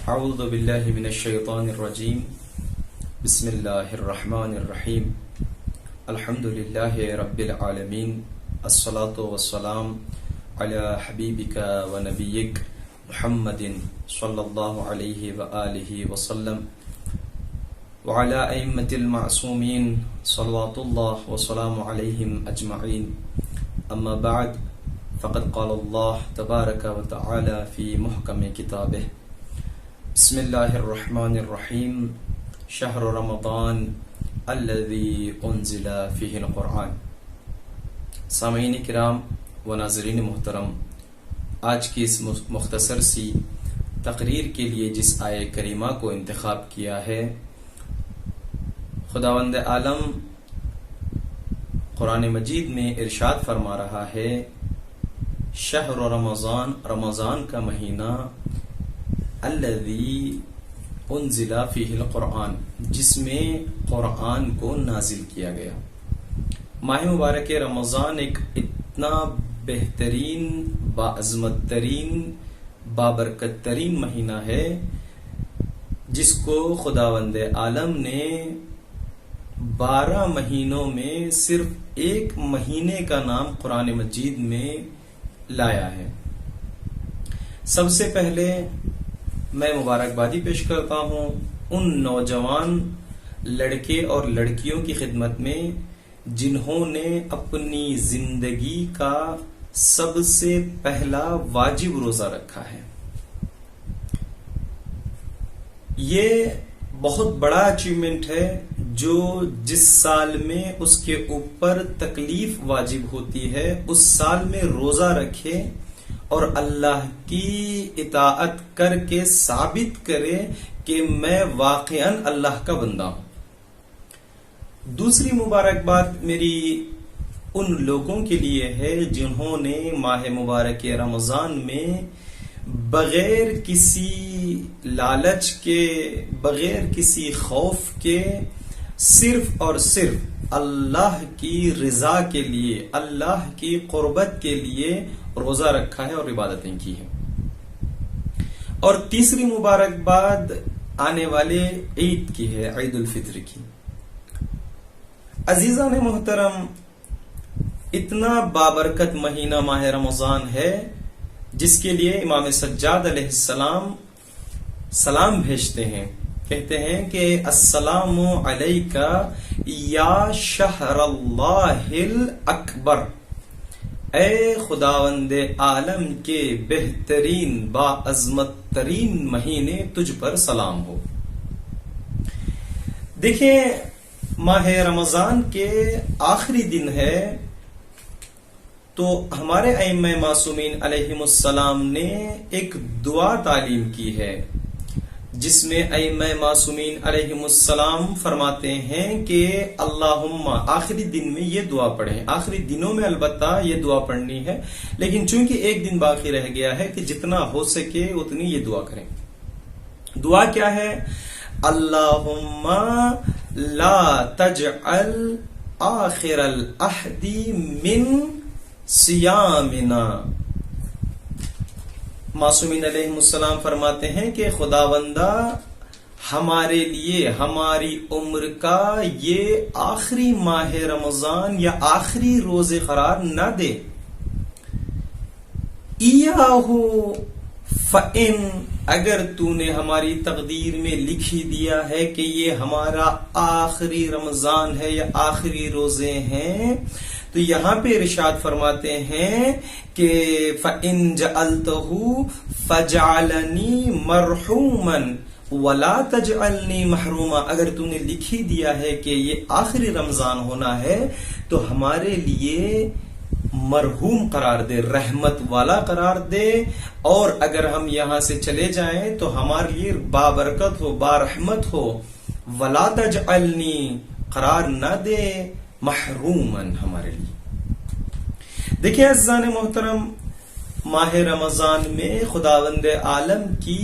اعوذ باللہ من الشیطان الرجیم بسم اللہ الرحمن الرحیم الحمد للہ رب العالمین الصلاة والسلام علی حبیبک و نبیک محمد صلی اللہ علیہ وآلہ وسلم وعلی ائمة المعصومین صلوات اللہ وسلام علیہم اجمعین اما بعد فقد قال اللہ تبارک و تعالی فی محکم کتابہ بسم اللہ الرحمن الرحیم شہر رمضان الذی انزل فیہ القرآن۔ سامعین کرام و ناظرین محترم، آج کی اس مختصر سی تقریر کے لیے جس آیہ کریمہ کو انتخاب کیا ہے، خداوند عالم قرآن مجید میں ارشاد فرما رہا ہے، شہر رمضان، رمضان کا مہینہ، الذی انزل فیہ القرآن، جس میں قرآن کو نازل کیا گیا۔ ماہ مبارک رمضان ایک اتنا بہترین، باعظمت ترین، بابرکت ترین مہینہ ہے جس کو خداوند عالم نے 12 مہینوں میں صرف ایک مہینے کا نام قرآن مجید میں لایا ہے۔ سب سے پہلے میں مبارکبادی پیش کرتا ہوں ان نوجوان لڑکے اور لڑکیوں کی خدمت میں جنہوں نے اپنی زندگی کا سب سے پہلا واجب روزہ رکھا ہے۔ یہ بہت بڑا اچیومنٹ ہے جو جس سال میں اس کے اوپر تکلیف واجب ہوتی ہے اس سال میں روزہ رکھے اور اللہ کی اطاعت کر کے ثابت کرے کہ میں واقعاً اللہ کا بندہ ہوں۔ دوسری مبارکباد میری ان لوگوں کے لیے ہے جنہوں نے ماہ مبارک رمضان میں بغیر کسی لالچ کے، بغیر کسی خوف کے، صرف اور صرف اللہ کی رضا کے لیے، اللہ کی قربت کے لیے روزہ رکھا ہے اور عبادتیں کی ہیں۔ اور تیسری مبارکباد آنے والے عید کی ہے، عید الفطر کی۔ عزیزان محترم، اتنا بابرکت مہینہ ماہ رمضان ہے جس کے لیے امام سجاد علیہ السلام سلام بھیجتے ہیں، کہتے ہیں کہ السلام علیکہ یا شہر اللہ الاکبر، اے خداوند عالم کے بہترین، باعظمت ترین مہینے، تجھ پر سلام ہو۔ دیکھیں، ماہ رمضان کے آخری دن ہے تو ہمارے ائمہ معصومین علیہم السلام نے ایک دعا تعلیم کی ہے جس میں ائمہ معصومین علیہم السلام فرماتے ہیں کہ اللہم، آخری دن میں یہ دعا پڑھیں۔ آخری دنوں میں البتہ یہ دعا پڑھنی ہے، لیکن چونکہ ایک دن باقی رہ گیا ہے کہ جتنا ہو سکے اتنی یہ دعا کریں۔ دعا کیا ہے؟ اللہم لا تجعل آخر العہد من صیامنا۔ معصومین علیہ السلام فرماتے ہیں کہ خداوندہ ہمارے لیے ہماری عمر کا یہ آخری ماہ رمضان یا آخری روزے قرار نہ دے۔ ایاہو فإن، اگر تو نے ہماری تقدیر میں لکھ ہی دیا ہے کہ یہ ہمارا آخری رمضان ہے یا آخری روزے ہیں، تو یہاں پہ ارشاد فرماتے ہیں کہ فَإِن جَعَلْتَهُ فَجْعَلْنِي مَرْحُومًا وَلَا تَجْعَلْنِي مَحْرُومًا، اگر تو نے لکھ ہی دیا ہے کہ یہ آخری رمضان ہونا ہے تو ہمارے لیے مرحوم قرار دے، رحمت والا قرار دے، اور اگر ہم یہاں سے چلے جائیں تو ہمارے لیے بابرکت ہو، بارحمت ہو۔ وَلَا تَجْعَلْنِي، قرار نہ دے محرومن، ہمارے لیے۔ دیکھیں عزیزان محترم، ماہ رمضان میں خداوند عالم کی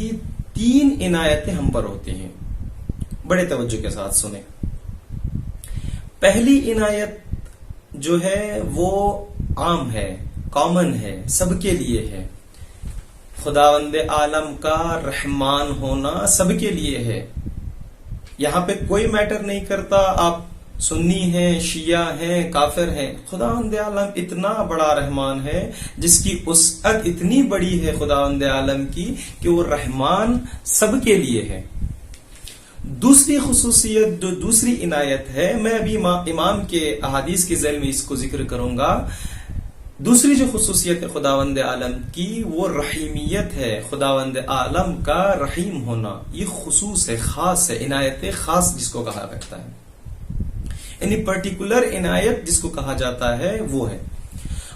3 عنایتیں ہم پر ہوتی ہیں، بڑے توجہ کے ساتھ سنیں۔ پہلی عنایت جو ہے وہ عام ہے، کامن ہے، سب کے لیے ہے۔ خداوند عالم کا رحمان ہونا سب کے لیے ہے. یہاں پہ کوئی میٹر نہیں کرتا آپ سنی ہیں، شیعہ ہیں، کافر ہیں. خداوند عالم اتنا بڑا رحمان ہے جس کی وسعت اتنی بڑی ہے خداوند عالم کی کہ وہ رحمان سب کے لیے ہے. دوسری خصوصیت جو دوسری عنایت ہے، میں ابھی امام کے احادیث کے ذیل میں اس کو ذکر کروں گا. دوسری جو خصوصیت ہے خداوند عالم کی وہ رحیمیت ہے. خداوند عالم کا رحیم ہونا یہ خصوص ہے، خاص ہے، عنایت خاص جس کو کہا کرتا ہے. یعنی پرٹیکولر عنایت جس کو کہا جاتا ہے وہ ہے.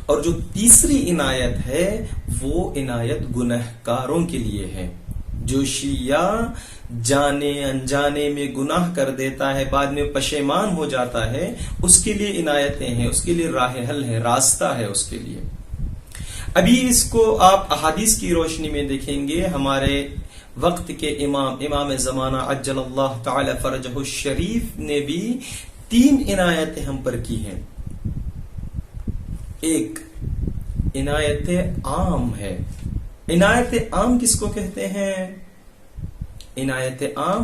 اور جو تیسری عنایت ہے وہ عنایت گنہگاروں کے لیے ہے. جو شیعہ جانے انجانے میں گناہ کر دیتا ہے، بعد میں پشیمان ہو جاتا ہے، اس کے لیے عنایتیں ہیں، اس کے لیے راہ حل ہے، راستہ ہے اس کے لیے. ابھی اس کو آپ احادیث کی روشنی میں دیکھیں گے. ہمارے وقت کے امام زمانہ عجل اللہ تعالی فرجہ الشریف نے بھی 3 عنایتیں ہم پر کی ہیں. ایک عنایت عام ہے. عنایت عام کس کو کہتے ہیں؟ عنایت عام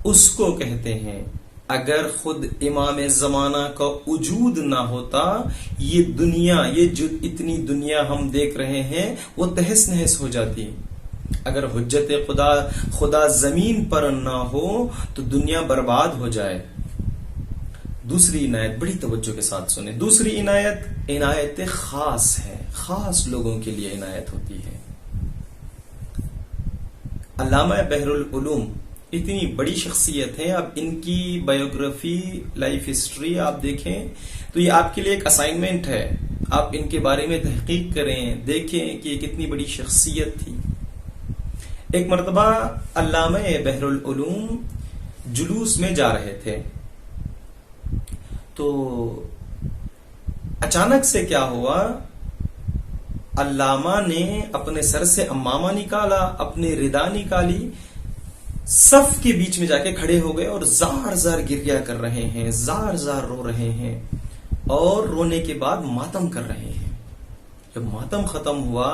اس کو کہتے ہیں اگر خود امام زمانہ کا وجود نہ ہوتا یہ دنیا، یہ جو اتنی دنیا ہم دیکھ رہے ہیں وہ تہس نہس ہو جاتی. اگر حجت خدا زمین پر نہ ہو تو دنیا برباد ہو جائے. دوسری عنایت بڑی توجہ کے ساتھ سنیں. دوسری عنایت خاص ہے، خاص لوگوں کے لیے عنایت ہوتی ہے. علامہ بحر العلوم اتنی بڑی شخصیت ہے. اب ان کی بایوگرافی، لائف ہسٹری آپ دیکھیں تو یہ آپ کے لیے ایک اسائنمنٹ ہے. آپ ان کے بارے میں تحقیق کریں، دیکھیں کہ یہ کتنی بڑی شخصیت تھی. ایک مرتبہ علامہ بحر العلوم جلوس میں جا رہے تھے تو اچانک سے کیا ہوا، علامہ نے اپنے سر سے امامہ نکالا، اپنی ردا نکالی، صف کے بیچ میں جا کے کھڑے ہو گئے اور زار زار گریہ کر رہے ہیں، زار زار رو رہے ہیں اور رونے کے بعد ماتم کر رہے ہیں. جب ماتم ختم ہوا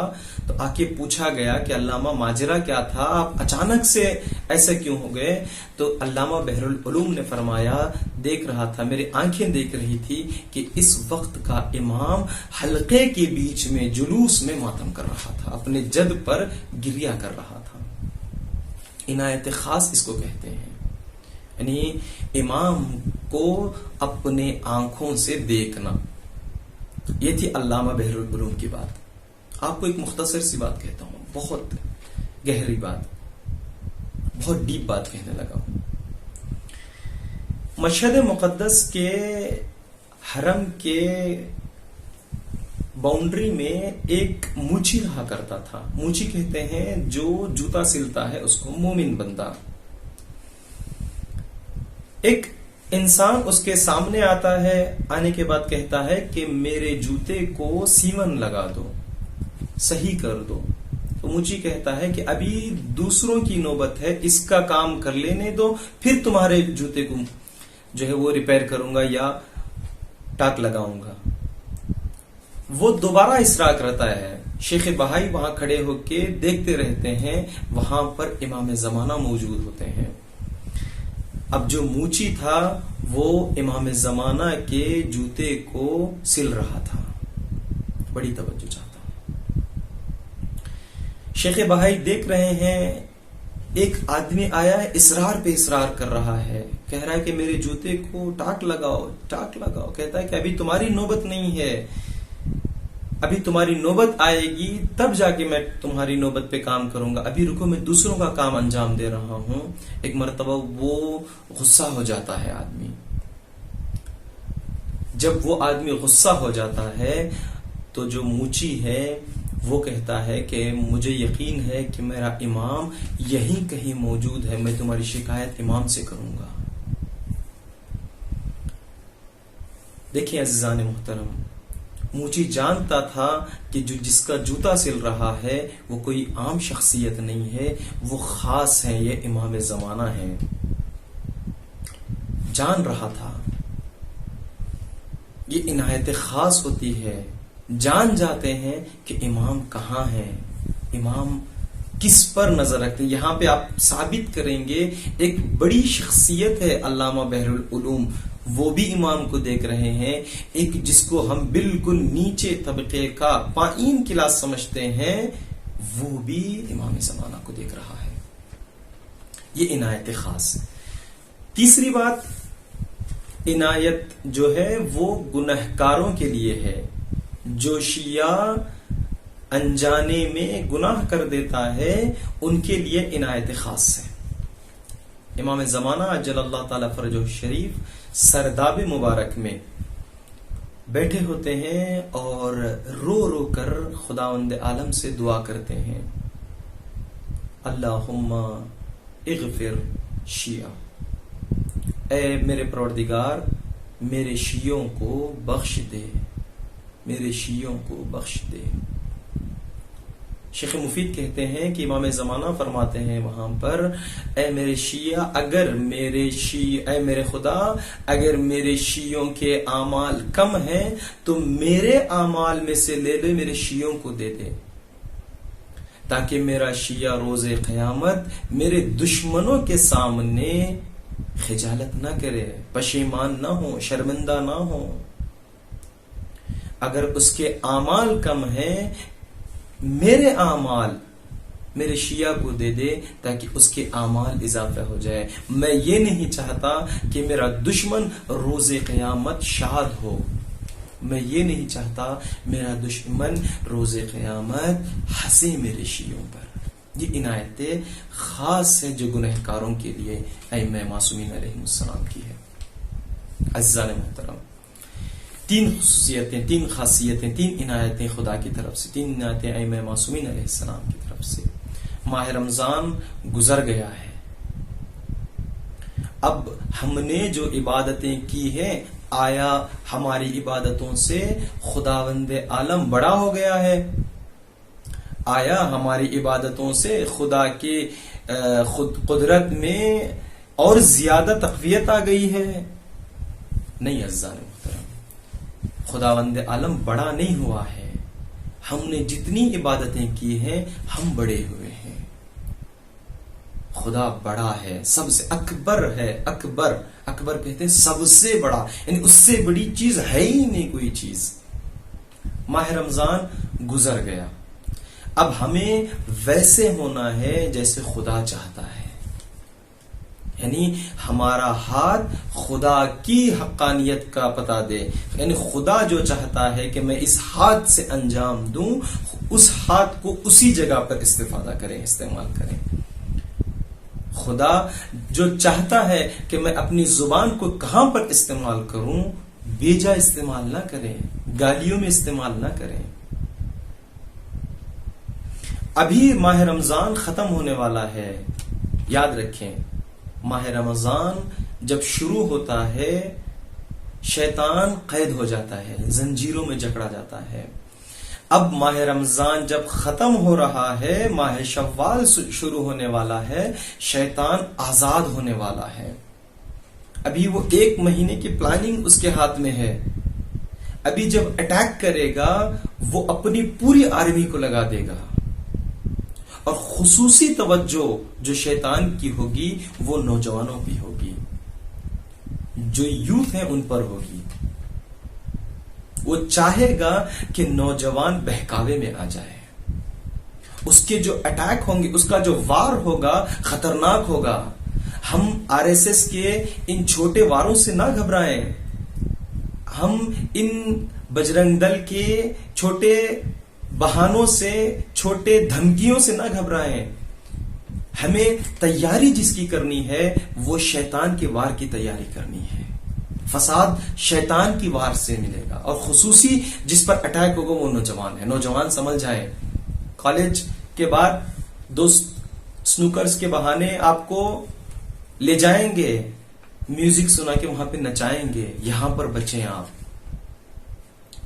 تو آ کے پوچھا گیا کہ علامہ ماجرا کیا تھا، آپ اچانک سے ایسا کیوں ہو گئے؟ تو علامہ بحر العلوم نے فرمایا دیکھ رہا تھا، میری آنکھیں دیکھ رہی تھی کہ اس وقت کا امام حلقے کے بیچ میں جلوس میں ماتم کر رہا تھا، اپنے جد پر گریہ کر رہا تھا. عنایت خاص اس کو کہتے ہیں. یعنی امام کو اپنے آنکھوں سے دیکھنا. یہ تھی علامہ بحر العلوم کی بات. آپ کو ایک مختصر سی بات کہتا ہوں، بہت گہری بات، بہت ڈیپ بات کہنے لگا ہوں. مشہد مقدس کے حرم کے باؤنڈری میں ایک موچی رہا کرتا تھا. موچی کہتے ہیں جو جوتا سلتا ہے اس کو، مومن بندہ. ایک انسان اس کے سامنے آتا ہے، آنے کے بعد کہتا ہے کہ میرے جوتے کو سیمن لگا دو، صحیح کر دو. تو موچی کہتا ہے کہ ابھی دوسروں کی نوبت ہے، اس کا کام کر لینے دو، پھر تمہارے جوتے کو جو ہے وہ ریپیئر کروں گا یا ٹاک لگاؤں گا. وہ دوبارہ اصرار کرتا ہے. شیخ بہائی وہاں کھڑے ہو کے دیکھتے رہتے ہیں، وہاں پر امام زمانہ موجود ہوتے ہیں. اب جو موچی تھا وہ امام زمانہ کے جوتے کو سل رہا تھا. بڑی توجہ چاہتا ہوں. شیخ بہائی دیکھ رہے ہیں، ایک آدمی آیا ہے، اصرار پہ اصرار کر رہا ہے، کہہ رہا ہے کہ میرے جوتے کو ٹاک لگاؤ، ٹاک لگاؤ. کہتا ہے کہ ابھی تمہاری نوبت نہیں ہے، ابھی تمہاری نوبت آئے گی تب جا کے میں تمہاری نوبت پہ کام کروں گا، ابھی رکو میں دوسروں کا کام انجام دے رہا ہوں. ایک مرتبہ وہ غصہ ہو جاتا ہے آدمی. جب وہ آدمی غصہ ہو جاتا ہے تو جو موچی ہے وہ کہتا ہے کہ مجھے یقین ہے کہ میرا امام یہیں کہیں موجود ہے، میں تمہاری شکایت امام سے کروں گا. دیکھیں عزیزان محترم، موچی جانتا تھا کہ جس کا جوتا سل رہا ہے وہ کوئی عام شخصیت نہیں ہے، وہ خاص ہے، یہ امام زمانہ ہے. جان رہا تھا. یہ عنایت خاص ہوتی ہے. جان جاتے ہیں کہ امام کہاں ہے، امام کس پر نظر رکھتے ہیں؟ یہاں پہ آپ ثابت کریں گے ایک بڑی شخصیت ہے علامہ بحر العلوم، وہ بھی امام کو دیکھ رہے ہیں، ایک جس کو ہم بالکل نیچے طبقے کا پائن کلاس سمجھتے ہیں وہ بھی امام زمانہ کو دیکھ رہا ہے۔ یہ عنایت خاص۔ تیسری بات، عنایت جو ہے وہ گنہکاروں کے لیے ہے، جو شیعہ انجانے میں گناہ کر دیتا ہے ان کے لیے عنایت خاص ہے۔ امام زمانہ اجل اللہ تعالی فرجہ شریف سرداب مبارک میں بیٹھے ہوتے ہیں اور رو رو کر خداوند عالم سے دعا کرتے ہیں، اللہم اغفر شیعہ، اے میرے پروردگار میرے شیعوں کو بخش دے، میرے شیعوں کو بخش دے۔ شیخ مفید کہتے ہیں کہ امام زمانہ فرماتے ہیں وہاں پر، اے میرے شیعہ، اے میرے خدا، اگر میرے شیعوں کے اعمال کم ہیں تو میرے اعمال میں سے لے لے، میرے شیعوں کو دے دے، تاکہ میرا شیعہ روز قیامت میرے دشمنوں کے سامنے خجالت نہ کرے، پشیمان نہ ہو، شرمندہ نہ ہو۔ اگر اس کے اعمال کم ہیں، میرے اعمال میرے شیعہ کو دے دے تاکہ اس کے اعمال اضافہ ہو جائے۔ میں یہ نہیں چاہتا کہ میرا دشمن روز قیامت شاد ہو، میں یہ نہیں چاہتا میرا دشمن روز قیامت ہنسے میرے شیعوں پر۔ یہ عنایت خاص ہے جو گنہکاروں کے لیے ائمہ معصومین علیہ السلام کی ہے۔ عزیزان محترم، تین خصوصیتیں، تین خاصیتیں، تین عنایتیں خدا کی طرف سے، تین عنایتیں ائمہ معصومین علیہ السلام کی طرف سے۔ ماہ رمضان گزر گیا ہے، اب ہم نے جو عبادتیں کی ہیں، آیا ہماری عبادتوں سے خداوند عالم بڑا ہو گیا ہے؟ آیا ہماری عبادتوں سے خدا کے قدرت میں اور زیادہ تقویت آ گئی ہے؟ نہیں عزیزان محترم، خداوند عالم بڑا نہیں ہوا ہے، ہم نے جتنی عبادتیں کی ہیں ہم بڑے ہوئے ہیں۔ خدا بڑا ہے، سب سے اکبر ہے، اکبر کہتے ہیں سب سے بڑا، یعنی اس سے بڑی چیز ہے ہی نہیں کوئی چیز۔ ماہ رمضان گزر گیا، اب ہمیں ویسے ہونا ہے جیسے خدا چاہتا ہے، یعنی ہمارا ہاتھ خدا کی حقانیت کا پتہ دے، یعنی خدا جو چاہتا ہے کہ میں اس ہاتھ سے انجام دوں، اس ہاتھ کو اسی جگہ پر استفادہ کریں، استعمال کریں۔ خدا جو چاہتا ہے کہ میں اپنی زبان کو کہاں پر استعمال کروں، بیجا استعمال نہ کریں، گالیوں میں استعمال نہ کریں۔ ابھی ماہ رمضان ختم ہونے والا ہے، یاد رکھیں ماہ رمضان جب شروع ہوتا ہے شیطان قید ہو جاتا ہے، زنجیروں میں جکڑا جاتا ہے۔ اب ماہ رمضان جب ختم ہو رہا ہے، ماہ شوال شروع ہونے والا ہے، شیطان آزاد ہونے والا ہے۔ ابھی وہ 1 مہینے کی پلاننگ اس کے ہاتھ میں ہے، ابھی جب اٹیک کرے گا وہ اپنی پوری آرمی کو لگا دے گا، اور خصوصی توجہ جو شیطان کی ہوگی وہ نوجوانوں کی ہوگی، جو یوتھ ہیں ان پر ہوگی۔ وہ چاہے گا کہ نوجوان بہکاوے میں آ جائے، اس کے جو اٹیک ہوں گے، اس کا جو وار ہوگا خطرناک ہوگا۔ ہم RSS کے ان چھوٹے واروں سے نہ گھبرائیں، ہم ان بجرنگ دل کے چھوٹے بہانوں سے، چھوٹے دھمکیوں سے نہ گھبرائیں۔ ہمیں تیاری جس کی کرنی ہے وہ شیطان کے وار کی تیاری کرنی ہے۔ فساد شیطان کی وار سے ملے گا، اور خصوصی جس پر اٹیک ہوگا وہ نوجوان ہے۔ نوجوان سمجھ جائیں، کالج کے بعد دوست سنوکرز کے بہانے آپ کو لے جائیں گے، میوزک سنا کے وہاں پہ نچائیں گے، یہاں پر بچیں آپ۔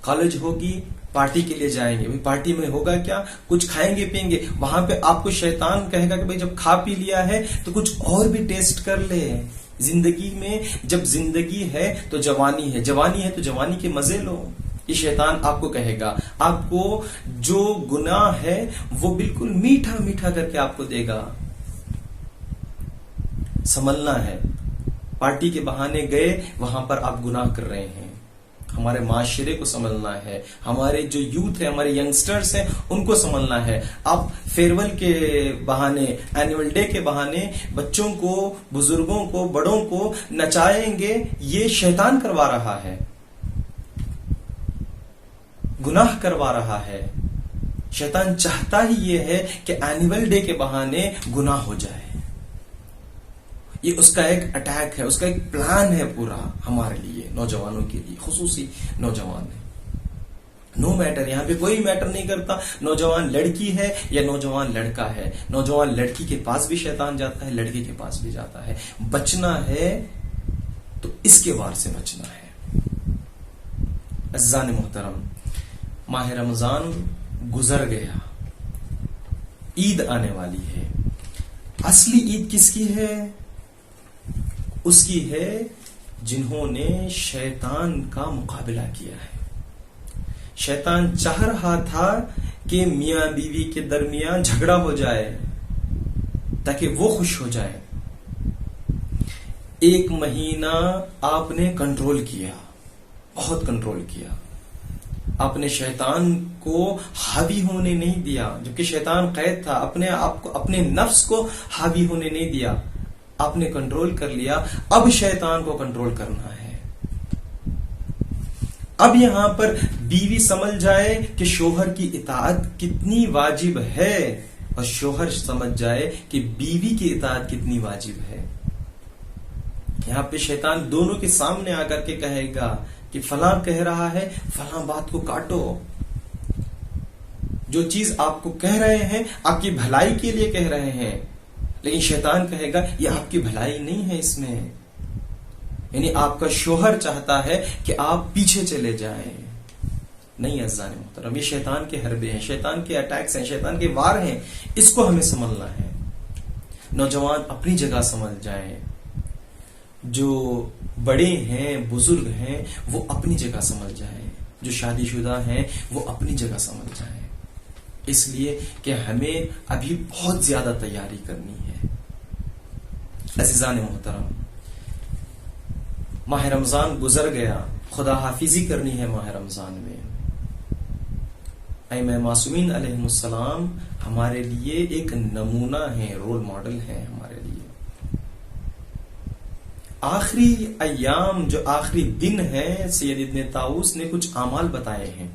کالج ہوگی، پارٹی کے لیے جائیں گے، پارٹی میں ہوگا کیا، کچھ کھائیں گے پیئیں گے، وہاں پہ آپ کو شیطان کہے گا کہ بھئی جب کھا پی لیا ہے تو کچھ اور بھی ٹیسٹ کر لے۔ زندگی میں جب زندگی ہے تو جوانی ہے، جوانی ہے تو جوانی کے مزے لو، یہ شیطان آپ کو کہے گا۔ آپ کو جو گناہ ہے وہ بالکل میٹھا میٹھا کر کے آپ کو دے گا. سنبھلنا ہے. پارٹی کے بہانے گئے, وہاں پر آپ گناہ کر رہے ہیں. ہمارے معاشرے کو سنبھلنا ہے, ہمارے جو یوتھ ہے, ہمارے ینگسٹرز ہیں, ان کو سنبھلنا ہے. آپ فیئرویل کے بہانے, اینول ڈے کے بہانے بچوں کو, بزرگوں کو, بڑوں کو نچائیں گے, یہ شیطان کروا رہا ہے, گناہ کروا رہا ہے. شیطان چاہتا ہی یہ ہے کہ اینول ڈے کے بہانے گناہ ہو جائے. یہ اس کا ایک اٹیک ہے, اس کا ایک پلان ہے پورا ہمارے لیے, نوجوانوں کے لیے, خصوصی نوجوان ہے. نو میٹر, یہاں پہ کوئی میٹر نہیں کرتا نوجوان لڑکی ہے یا نوجوان لڑکا ہے. نوجوان لڑکی کے پاس بھی شیطان جاتا ہے, لڑکے کے پاس بھی جاتا ہے. بچنا ہے تو اس کے وار سے بچنا ہے. عزیزان محترم, ماہ رمضان گزر گیا, عید آنے والی ہے. اصلی عید کس کی ہے؟ اس کی ہے جنہوں نے شیطان کا مقابلہ کیا ہے. شیطان چاہ رہا تھا کہ میاں بیوی کے درمیان جھگڑا ہو جائے تاکہ وہ خوش ہو جائے. 1 مہینہ آپ نے کنٹرول کیا, بہت کنٹرول کیا. آپ نے شیطان کو حاوی ہونے نہیں دیا, جبکہ شیطان قید تھا. اپنے آپ کو, اپنے نفس کو حاوی ہونے نہیں دیا. آپ نے کنٹرول کر لیا. اب شیطان کو کنٹرول کرنا ہے. اب یہاں پر بیوی سمجھ جائے کہ شوہر کی اطاعت کتنی واجب ہے, اور شوہر سمجھ جائے کہ بیوی کی اطاعت کتنی واجب ہے. یہاں پہ شیطان دونوں کے سامنے آ کر کے کہے گا کہ فلاں کہہ رہا ہے, فلاں بات کو کاٹو. جو چیز آپ کو کہہ رہے ہیں آپ کی بھلائی کے لیے کہہ رہے ہیں, لیکن شیطان کہے گا یہ آپ کی بھلائی نہیں ہے اس میں. یعنی آپ کا شوہر چاہتا ہے کہ آپ پیچھے چلے جائیں. نہیں عزیزان محترم, یہ شیطان کے حربے ہیں, شیطان کے اٹیکس ہیں, شیطان کے وار ہیں. اس کو ہمیں سنبھلنا ہے. نوجوان اپنی جگہ سنبھل جائیں, جو بڑے ہیں, بزرگ ہیں, وہ اپنی جگہ سنبھل جائیں, جو شادی شدہ ہیں وہ اپنی جگہ سنبھل جائیں. اس لیے کہ ہمیں ابھی بہت زیادہ تیاری کرنی ہے. عزیزان محترم, ماہ رمضان گزر گیا, خدا حافظی کرنی ہے ماہ رمضان میں. ائمہ معصومین علیہ السلام ہمارے لیے ایک نمونہ ہیں, رول ماڈل ہیں ہمارے لیے. آخری ایام, جو آخری دن ہے, سید ابن طاؤس نے کچھ اعمال بتائے ہیں,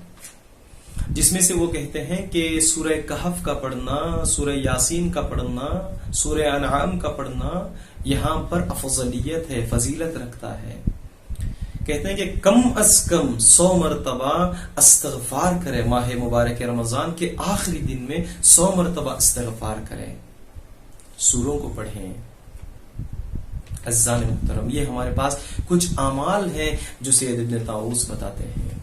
جس میں سے وہ کہتے ہیں کہ سورہ کہف کا پڑھنا, سورہ یاسین کا پڑھنا, سورہ انعام کا پڑھنا یہاں پر افضلیت ہے, فضیلت رکھتا ہے. کہتے ہیں کہ کم از کم 100 مرتبہ استغفار کرے. ماہ مبارک رمضان کے آخری دن میں 100 مرتبہ استغفار کریں, سوروں کو پڑھیں. عزیزان محترم, یہ ہمارے پاس کچھ اعمال ہیں جو سید ابن طاؤس بتاتے ہیں.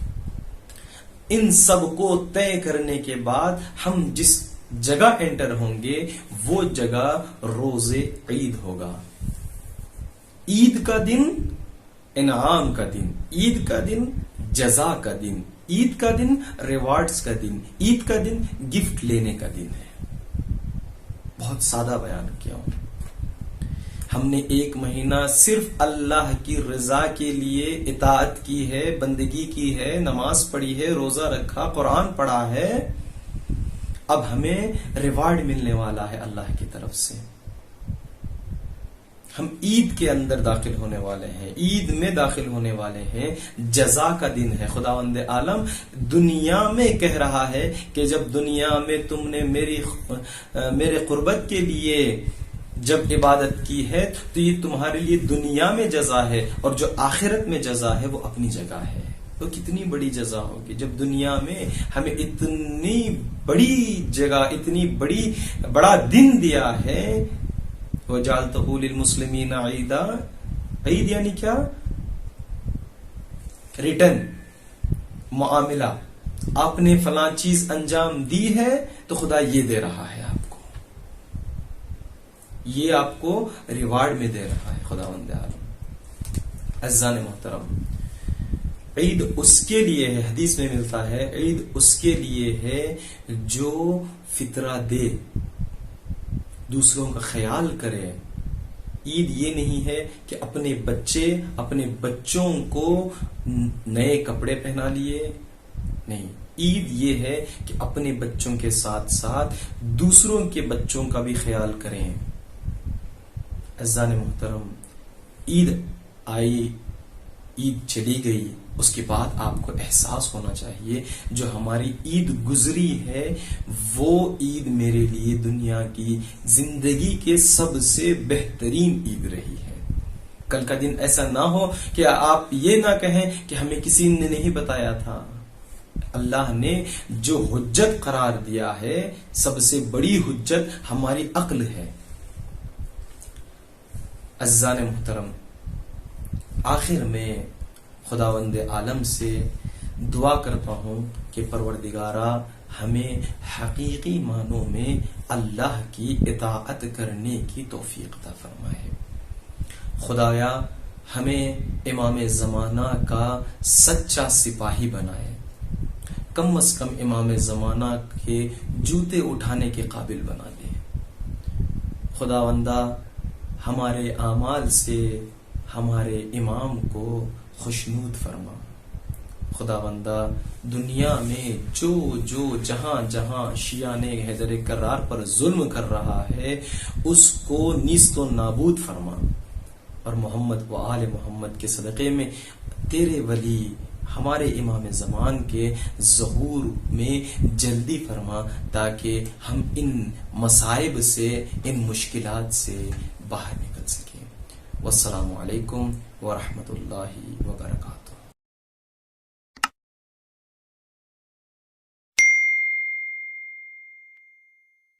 ان سب کو طے کرنے کے بعد ہم جس جگہ انٹر ہوں گے وہ جگہ روز عید ہوگا. عید کا دن انعام کا دن, عید کا دن جزا کا دن, عید کا دن ریوارڈز کا دن, عید کا دن گفٹ لینے کا دن ہے. بہت سادہ بیان کیا ہوں. ہم نے 1 مہینہ صرف اللہ کی رضا کے لیے اطاعت کی ہے, بندگی کی ہے, نماز پڑھی ہے, روزہ رکھا, قرآن پڑھا ہے. اب ہمیں ریوارڈ ملنے والا ہے اللہ کی طرف سے. ہم عید کے اندر داخل ہونے والے ہیں, عید میں داخل ہونے والے ہیں. جزا کا دن ہے. خداوند عالم دنیا میں کہہ رہا ہے کہ جب دنیا میں تم نے میرے قربت کے لیے جب عبادت کی ہے تو یہ تمہارے لیے دنیا میں جزا ہے, اور جو آخرت میں جزا ہے وہ اپنی جگہ ہے. تو کتنی بڑی جزا ہوگی جب دنیا میں ہمیں اتنی بڑی جگہ, اتنی بڑا دن دیا ہے. وَجَعَلْتَهُ لِلْمُسْلِمِينَ عِيدًا, عید یعنی کیا؟ ریٹرن, معاملہ. آپ نے فلاں چیز انجام دی ہے تو خدا یہ دے رہا ہے آپ کو, یہ آپ کو ریوارڈ میں دے رہا ہے خداوند عالم. عزیزان محترم, عید اس کے لیے ہے، حدیث میں ملتا ہے، عید اس کے لیے ہے جو فطرہ دے، دوسروں کا خیال کرے۔ عید یہ نہیں ہے کہ اپنے بچوں کو نئے کپڑے پہنا لیے، نہیں، عید یہ ہے کہ اپنے بچوں کے ساتھ ساتھ دوسروں کے بچوں کا بھی خیال کریں۔ عزیزان محترم، عید آئی، عید چلی گئی، اس کے بعد آپ کو احساس ہونا چاہیے جو ہماری عید گزری ہے وہ عید میرے لیے دنیا کی زندگی کے سب سے بہترین عید رہی ہے۔ کل کا دن ایسا نہ ہو کہ آپ یہ نہ کہیں کہ ہمیں کسی نے نہیں بتایا تھا۔ اللہ نے جو حجت قرار دیا ہے، سب سے بڑی حجت ہماری عقل ہے۔ عزیزان محترم، آخر میں خداوند عالم سے دعا کرتا ہوں کہ پروردگارا ہمیں حقیقی معنوں میں اللہ کی اطاعت کرنے کی توفیق عطا فرمائے۔ خدایا ہمیں امام زمانہ کا سچا سپاہی بنائے، کم از کم امام زمانہ کے جوتے اٹھانے کے قابل بنا دے۔ خداوندہ ہمارے اعمال سے ہمارے امام کو خوشنود فرما۔ خداوندہ دنیا میں جو جہاں جہاں شیعہ نے حیدر کرار پر ظلم کر رہا ہے اس کو نیست و نابود فرما، اور محمد و آل محمد کے صدقے میں تیرے ولی ہمارے امام زمان کے ظہور میں جلدی فرما، تاکہ ہم ان مصائب سے، ان مشکلات سے باہر نکل سکیں۔ والسلام علیکم ورحمۃ اللہ وبرکاتہ۔